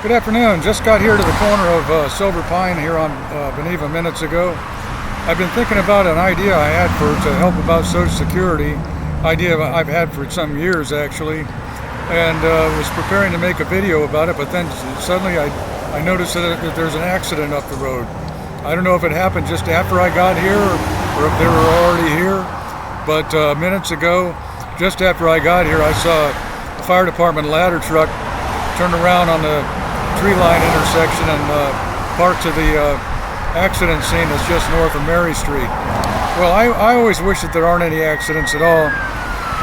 Good afternoon. Just got here to the corner of Silver Pine here on Beneva minutes ago. I've been thinking about an idea I had to help about Social Security, idea I've had for some years actually, and was preparing to make a video about it, but then suddenly I noticed that there's an accident up the road. I don't know if it happened just after I got here or if they were already here, but minutes ago, just after I got here, I saw a fire department ladder truck turn around on the tree line intersection and park to the accident scene that's just north of Mary Street. Well, I always wish that there aren't any accidents at all.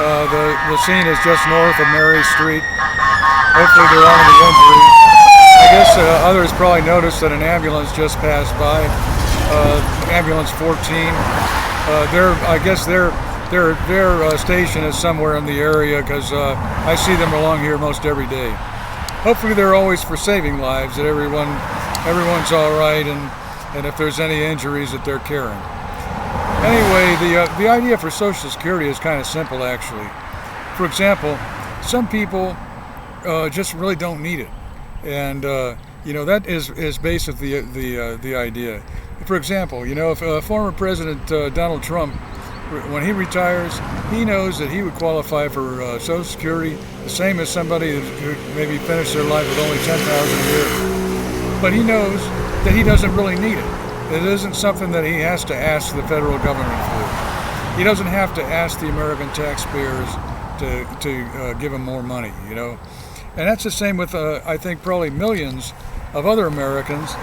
The scene is just north of Mary Street. Hopefully there aren't any injuries. I guess others probably noticed that an ambulance just passed by, ambulance 14. I guess their station is somewhere in the area because I see them along here most every day. Hopefully they're always for saving lives, that everyone's all right, and if there's any injuries that they're carrying. Anyway, the idea for Social Security is kind of simple, actually. For example, some people just really don't need it, and that is basically the idea. For example, if former President Donald Trump, when he retires, he knows that he would qualify for Social Security the same as somebody who maybe finished their life with only $10,000 a year. But he knows that he doesn't really need it. It isn't something that he has to ask the federal government for. He doesn't have to ask the American taxpayers to give him more money, And that's the same with, I think, probably millions of other Americans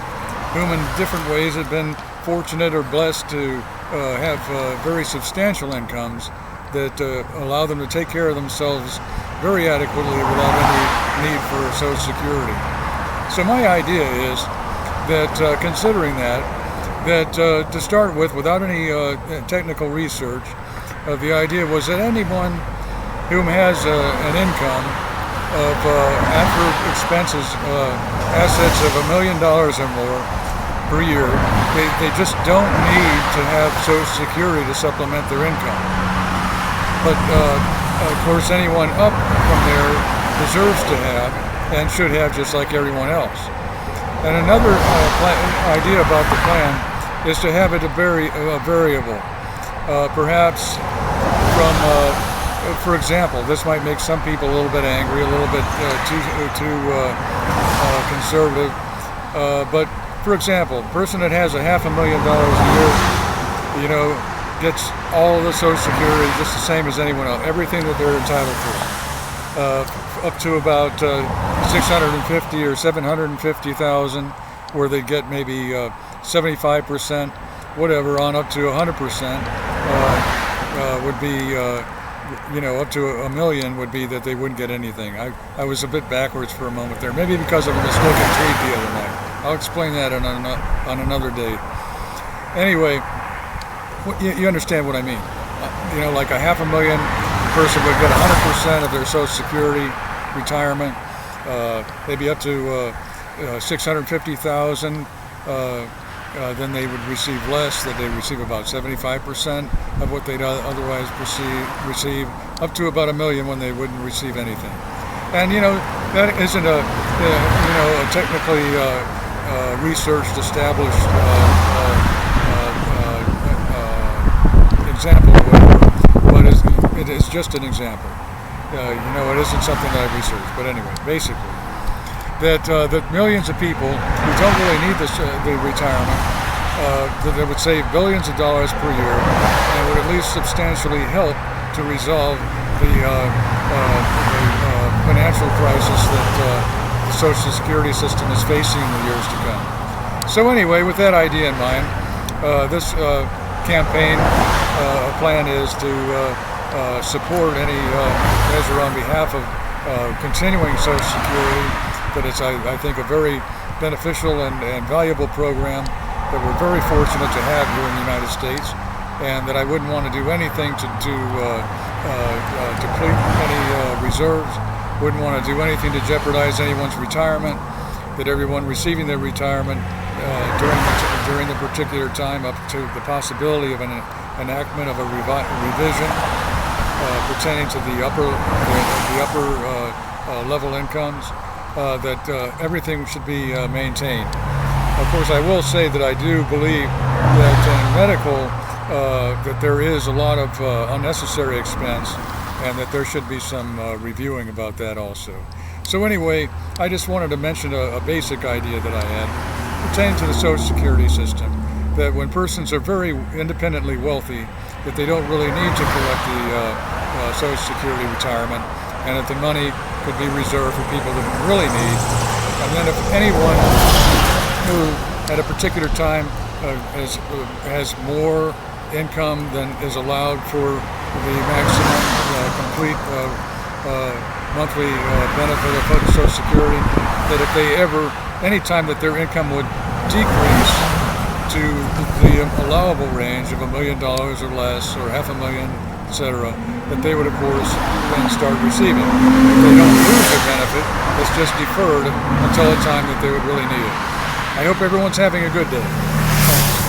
whom in different ways have been fortunate or blessed to have very substantial incomes that allow them to take care of themselves very adequately without any need for Social Security. So my idea is that, considering that to start with, without any technical research, the idea was that anyone whom has an income of, after expenses, assets of $1 million or more per year, they just don't need to have Social Security to supplement their income. But of course, anyone up from there deserves to have and should have just like everyone else. And another idea about the plan is to have it a variable. Perhaps from, for example, this might make some people a little bit angry, a little bit too conservative, but for example, a person that has $500,000 a year, gets all of the Social Security just the same as anyone else, everything that they're entitled to, up to about 650 or 750,000, where they get maybe 75%, whatever, on up to 100%, would be, up to $1 million would be that they wouldn't get anything. I was a bit backwards for a moment there, maybe because of a misspoken tweet the other night. I'll explain that on another day. Anyway, you understand what I mean. Like a $500,000 person would get 100% of their Social Security retirement, maybe up to 650,000. Then they would receive less. That they receive about 75% of what they'd otherwise receive, up to about $1 million when they wouldn't receive anything. And that isn't a technically researched, established example, but it is just an example. It isn't something that I've researched, but anyway, basically, that millions of people who don't really need the retirement, that would save billions of dollars per year, and would at least substantially help to resolve the financial crisis that the Social Security system is facing in the years to come. So anyway, with that idea in mind, this campaign plan is to support any measure on behalf of continuing Social Security, that it's, I think, a very beneficial and valuable program that we're very fortunate to have here in the United States, and that I wouldn't want to do anything to deplete any reserves, wouldn't want to do anything to jeopardize anyone's retirement, that everyone receiving their retirement during the particular time, up to the possibility of an enactment of a revision pertaining to the upper level incomes, that everything should be maintained. Of course, I will say that I do believe that in medical that there is a lot of unnecessary expense, and that there should be some reviewing about that also. So anyway, I just wanted to mention a basic idea that I had pertaining to the Social Security system, that when persons are very independently wealthy, that they don't really need to collect the Social Security retirement, and that the money could be reserved for people that really need. And then if anyone who at a particular time has more income than is allowed for the maximum complete monthly benefit of Social Security, that if they ever, any time that their income would decrease to the allowable range of $1 million or less, or $500,000, etc., that they would, of course, then start receiving. If they don't lose their benefit, it's just deferred until a time that they would really need it. I hope everyone's having a good day.